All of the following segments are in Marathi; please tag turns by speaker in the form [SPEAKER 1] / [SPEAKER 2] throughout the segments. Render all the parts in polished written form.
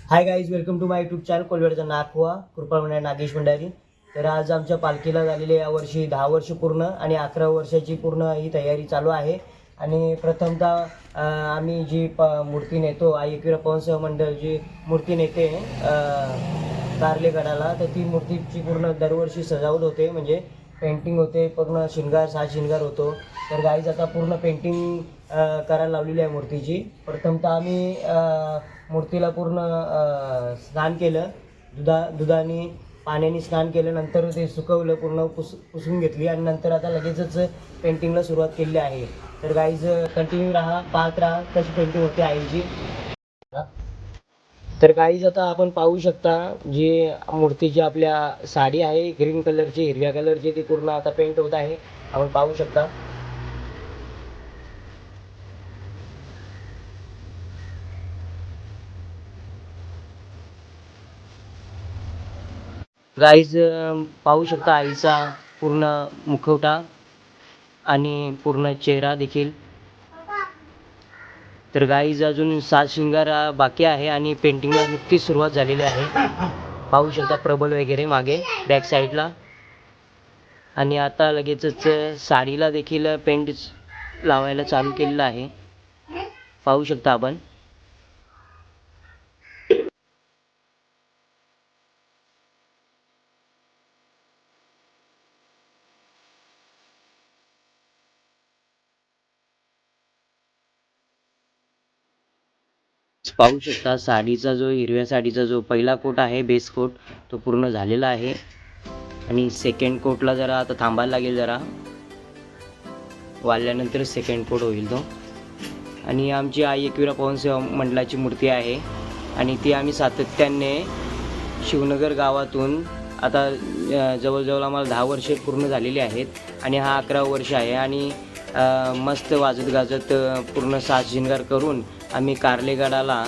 [SPEAKER 1] High guys, welcome to my YouTube channel कोलवेडचा नागवा कृपा मंडळ नागेश भंडारी. तर आज आमच्या पालखीला झालेले यावर्षी 10 वर्ष पूर्ण आणि 11 वर्षाची पूर्ण ही तयारी चालू आहे. आणि प्रथमतः आम्ही जी मूर्ती नेतो, आई एकविरा पवन सेवा मंडळ जी मूर्ती नेते कारलेगडाला, तर ती मूर्तीची पूर्ण दरवर्षी सजावट होते, म्हणजे पेंटिंग होते, पूर्ण शिंगार साज शिंगार होतो. तर गाईज आता पूर्ण पेंटिंग करायला लावलेली आहे मूर्तीची. प्रथमतः आम्ही मूर्तीला पूर्ण स्नान केलं, दुधाने पाण्याने स्नान केलं, नंतर ते सुकवलं, पूर्ण पुसून घेतली आणि नंतर आता लगेचच पेंटिंगला सुरुवात केली आहे. तर गाईज कंटिन्यू राहा, पाहत राहा कशी पेंटिंग होते आईची. तर गाईज आता आपण पाहू शकता, जी मूर्तीची आपल्या साडी आहे ग्रीन कलरची, हिरव्या कलरची, ती पूर्ण आता पेंट होत आहे, आपण पाहू शकता. गाईज पाहू शकता आईचा पूर्ण मुखवटा आणि पूर्ण चेहरा देखील. तर गाईज अजून साज शिंगार बाकी आहे आणि पेंटिंगला नुकतीच सुरुवात झालेली आहे. पाहू शकता प्रबल वगैरे मागे बॅक साईडला. आणि आता लगेचच साडीला देखील पेंट लावायला चालू केलेलं आहे, पाहू शकता आपण. पाहू शकता साडीचा जो हिरव्या साडीचा जो पहिला कोट आहे, बेस कोट, तो पूर्ण झालेला आहे. आणि सेकंड कोटला जरा आता थांबायला लागेल, जरा वाळल्यानंतर सेकंड कोट होईल तो. आणि आमची आई एकविरा पवन सेवा मंडळाची मूर्ती आहे आणि ती आम्ही सातत्याने शिवनगर गावातून आता जवळजवळ आम्हाला 10 वर्षे पूर्ण झालेली आहेत आणि हा 11वा वर्ष आहे. आणि मस्त वाजत गाजत पूर्ण साज शिंगार करून आम्ही कारलेगडाला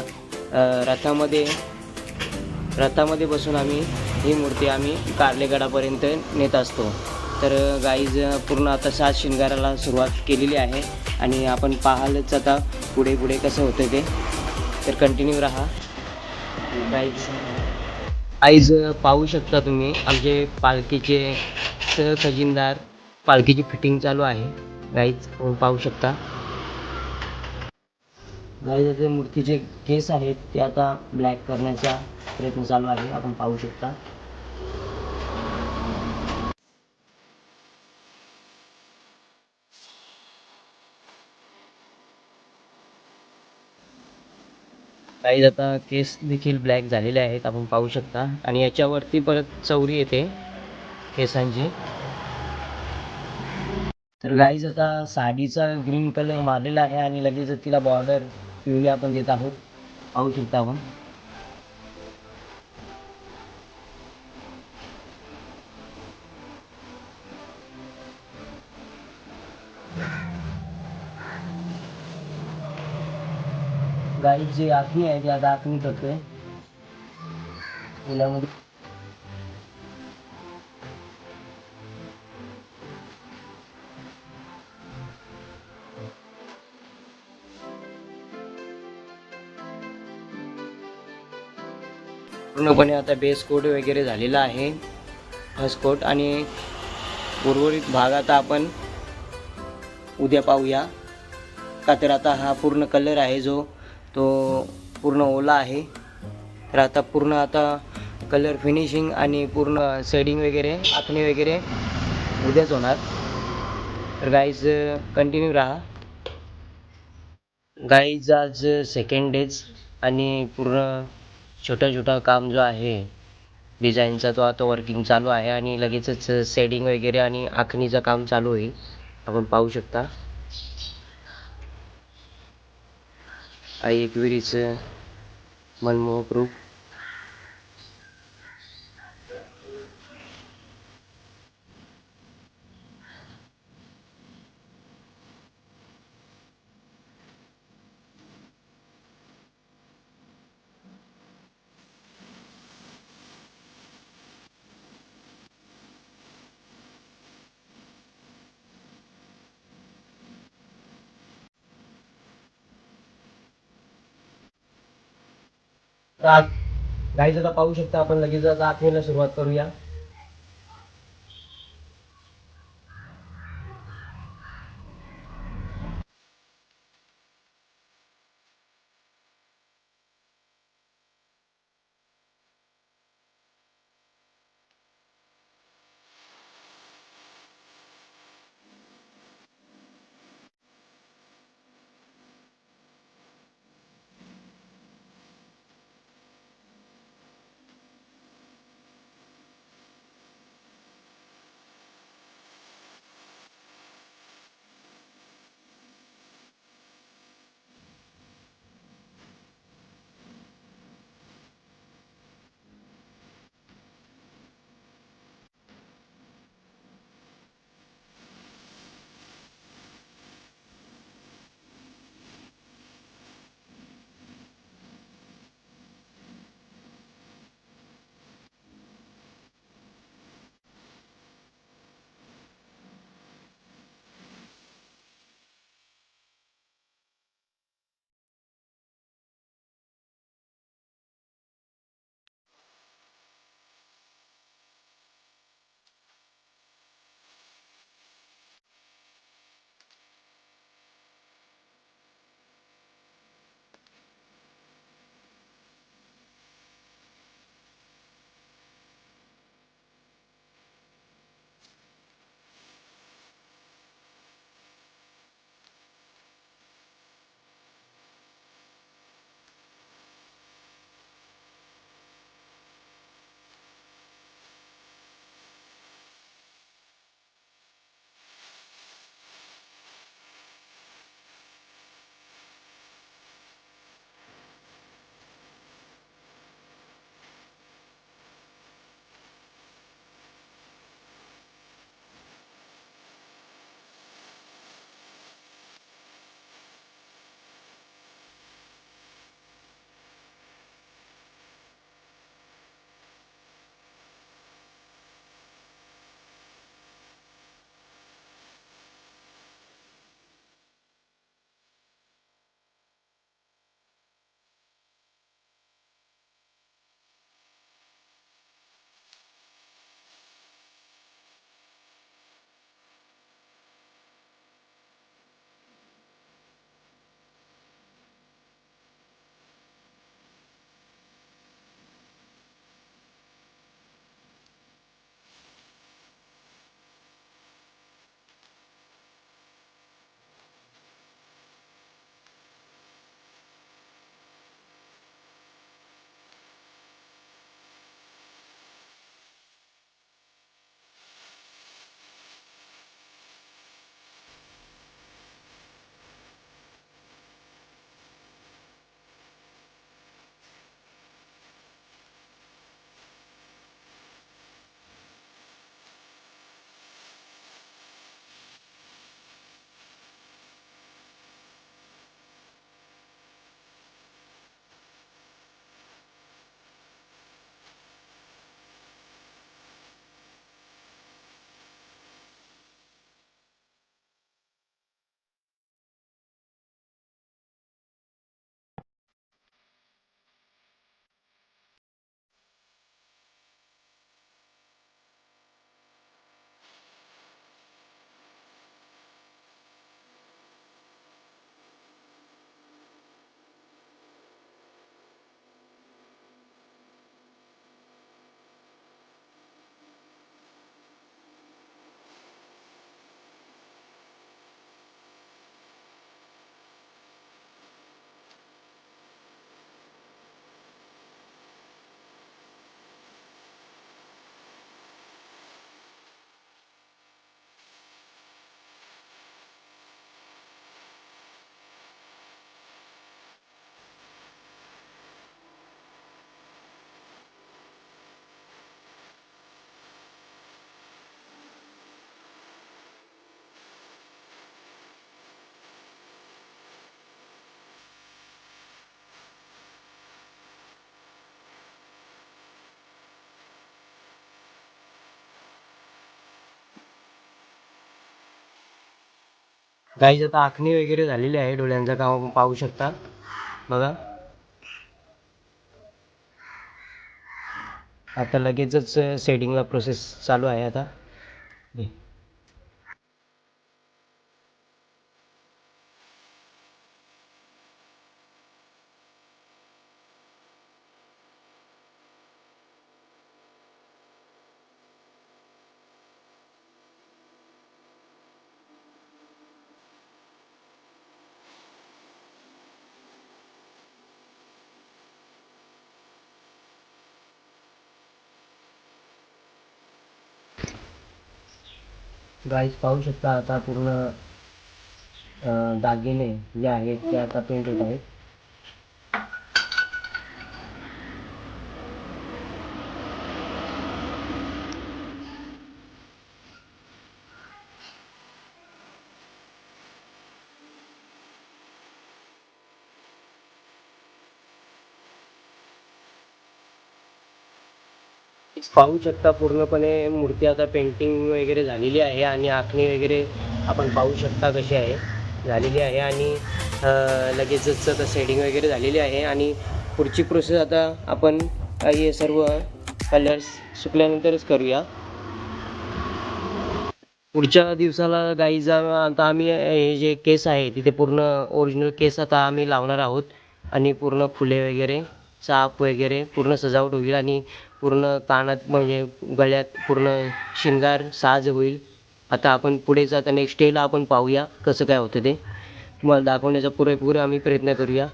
[SPEAKER 1] रथामध्ये बसून आम्ही ही मूर्ती आम्ही कारलेगडापर्यंत नेत असतो. तर गाईज पूर्ण आता साज शिंगाराला सुरुवात केलेली आहे आणि आपण पाहालच आता पुढे पुढे कसं होतं ते. तर कंटिन्यू राहा गाईज. पाहू शकता तुम्ही आमचे पालखीचे खजिनदार, पालखीची फिटिंग चालू आहे गाईज, पाहू शकता. गाईज मूर्तीचे केस आहेत ते आता ब्लॅक करण्याचा प्रयत्न चालू आहे, आपण पाहू शकता. गाईज आता केस देखील ब्लॅक झालेले आहेत, आपण पाहू शकता. आणि याच्यावरती परत चौरी येते केसांची. तर गाईज आता साडीचा ग्रीन कलर मारलेला आहे आणि लगेच तिला बॉर्डर पिवळी आपण देत आहोत, पाहू शकता आपण. गाईज जी आखणी आहे ती आता आखणी करतोय फुलामध्ये. पूर्णपणे आता बेस कोट वगैरे झालेला आहे, फर्स्ट कोट. आणि उर्वरित भाग आता आपण उद्या पाहूया. का तर आता हा पूर्ण कलर आहे जो तो पूर्ण ओला आहे. तर आता पूर्ण आता कलर फिनिशिंग आणि पूर्ण शेडिंग वगैरे आखणी वगैरे उद्याच होणार. तर गाईज कंटिन्यू राहा. गाईज आज सेकंड डेज आणि पूर्ण छोटा छोटा काम जो आहे डिझाईनचा तो आता वर्किंग चालू आहे आणि लगेचच शेडिंग वगैरे आणि आखणीचं काम चालू होईल, आपण पाहू शकता. आई एकविरीचं मनमोहक रूप. गाईज आता पाहू शकता आपण, लगेच आता आखणीला सुरुवात करूया. गाईज आता आखणी वगैरे झालेली आहे, डोळ्यांचं काम पाहू शकता बघा. आता लगेचच सेटिंगला प्रोसेस चालू आहे आता. गाईज पाहू शकता आता पूर्ण दागिने जे आहेत ते आता पेंट होत आहेत. पाहू शकता पूर्णपणे मूर्ती आता पेंटिंग वगैरे झालेली आहे आणि आखणी वगैरे आपण पाहू शकता कशी आहे झालेली आहे. आणि लगेचच आता सेटिंग वगैरे झालेली आहे आणि पुढची प्रोसेस आता आपण हे सर्व कलर्स सुकल्यानंतरच करूया. पुढच्या दिवसाला गाईज आता आम्ही हे जे केस आहे तिथे पूर्ण ओरिजिनल केस आता आम्ही लावणार आहोत आणि पूर्ण फुले वगैरे चाप वगैरे पूर्ण सजावट होईल आणि पूर्ण कानात म्हणजे गळ्यात पूर्ण शिंगार साज होईल. आता आपण पुढे जाता नेक्स्ट डेला आपण पाहूया कसं काय होतं ते तुम्हाला दाखवण्याचा पुरेपूर आम्ही प्रयत्न करूया.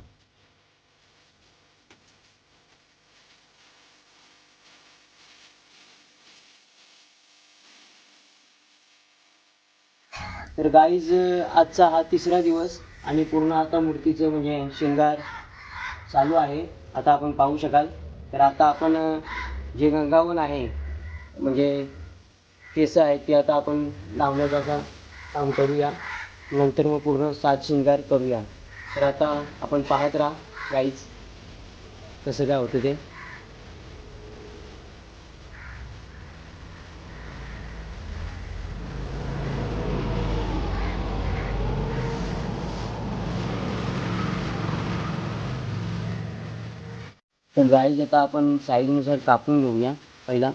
[SPEAKER 1] तर गाईज आजचा हा तिसरा दिवस आणि पूर्ण आता मूर्तीचं म्हणजे शिंगार चालू आहे आता आपण पाहू शकाल. तर आता आपण जे गंगावन आहे म्हणजे केस आहेत ते आता आपण लावण्याचा काम करूया. नंतर मग पूर्ण साज शिंगार करूया. तर आता आपण पाहत राहा गाईज कसं काय होतं ते. तर गाईज आता आपण साईजनुसार कापून घेऊया पहिला.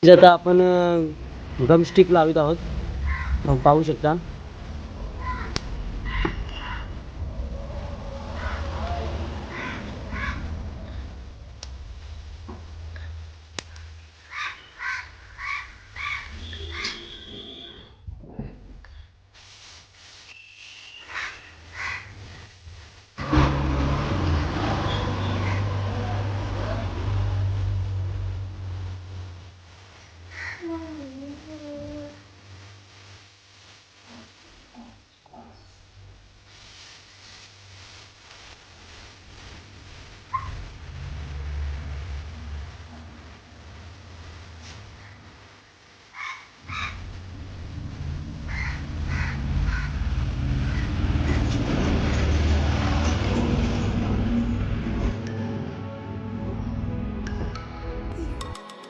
[SPEAKER 1] आता आपण गम स्टिक लावत आहोत पाहू शकता.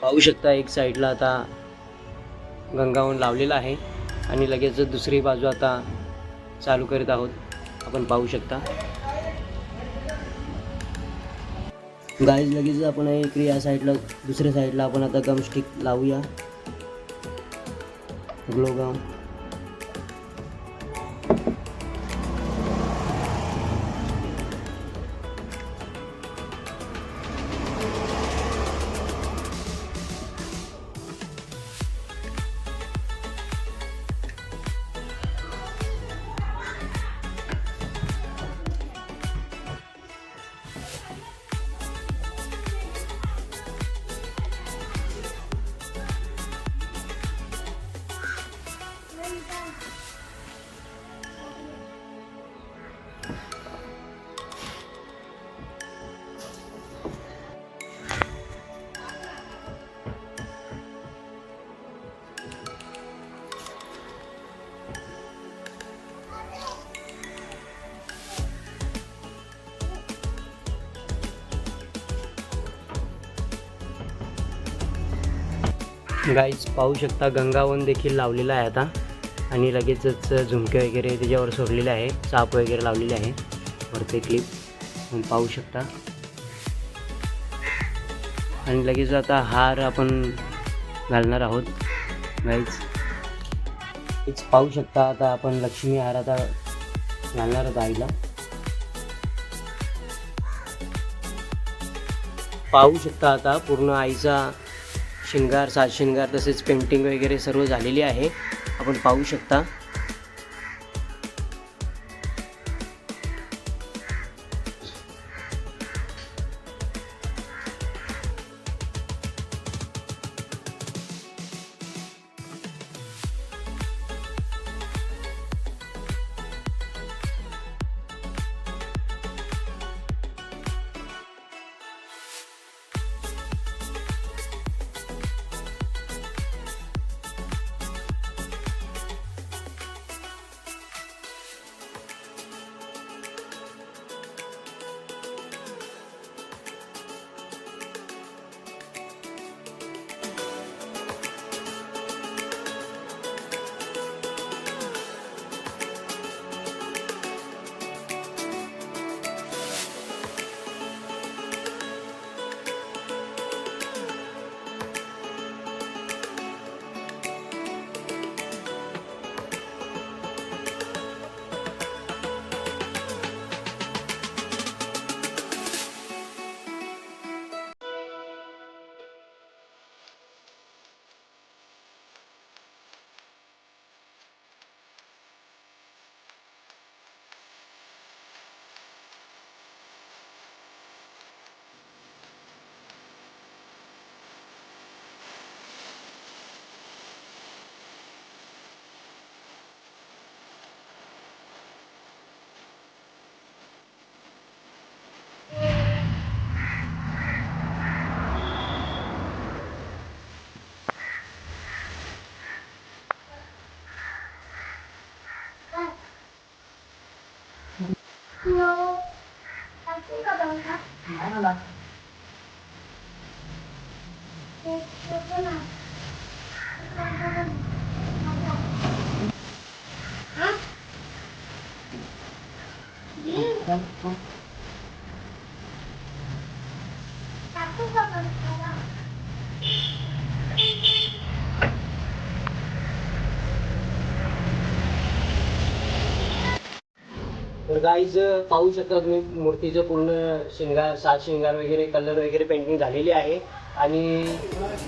[SPEAKER 1] पाहू शकता एक साईडला आता गंगावन लावलेला आहे आणि लगेच दुसरी बाजू आता चालू करत आहोत आपण पाहू शकता. गाईज लगेच आपण इकडे या साईडला दुसऱ्या साईडला आपण आता गम स्टिक लावूया ग्लो गम. गाईज पाहू शकता गंगावन देखील लावलेला आहे आता आणि लगेचच झुमके वगैरे त्याच्यावर सोडलेले आहे, चाप वगैरे लावलेले आहे वरती क्लिप पाहू शकता. आणि लगेच आता हार आपण घालणार आहोत गाईज. पाहू शकता आता आपण लक्ष्मी हार आता घालणार आहोत आईला. पाहू शकता आता पूर्ण आईचा शिंगार, साज शिंगार तसेच पेंटिंग वगैरे सर्व झालेली आहे, आपण पाहू शकता. तर गाईज पाहू शकता तुम्ही मूर्तीचं पूर्ण शिंगार, साज शिंगार वगैरे, कलर वगैरे पेंटिंग झालेली आहे. आणि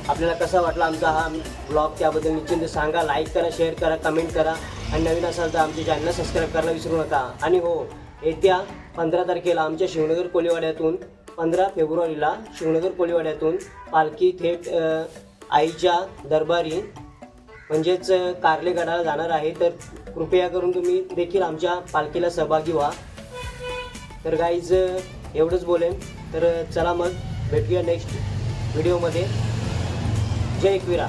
[SPEAKER 1] आपल्याला कसा वाटला आमचा हा ब्लॉग त्याबद्दल निश्चिंत सांगा. लाईक करा, शेअर करा, कमेंट करा आणि नवीन असाल तर आमच्या चॅनलला सबस्क्राईब करायला विसरू नका. आणि हो, येत्या 15 तारखेला आमच्या शिवनगर कोळीवाड्यातून 15 फेब्रुवारीला शिवनगर कोळीवाड्यातून पालखी थेट आईच्या दरबारी म्हणजेच कार्लेगडाला जाणार आहे. तर कृपया करून तुम्ही देखील आमच्या पालखीला सहभागी व्हा. तर गाईज एवढंच बोलेन. तर चला मग भेटूया नेक्स्ट व्हिडिओमध्ये. जय एकविरा.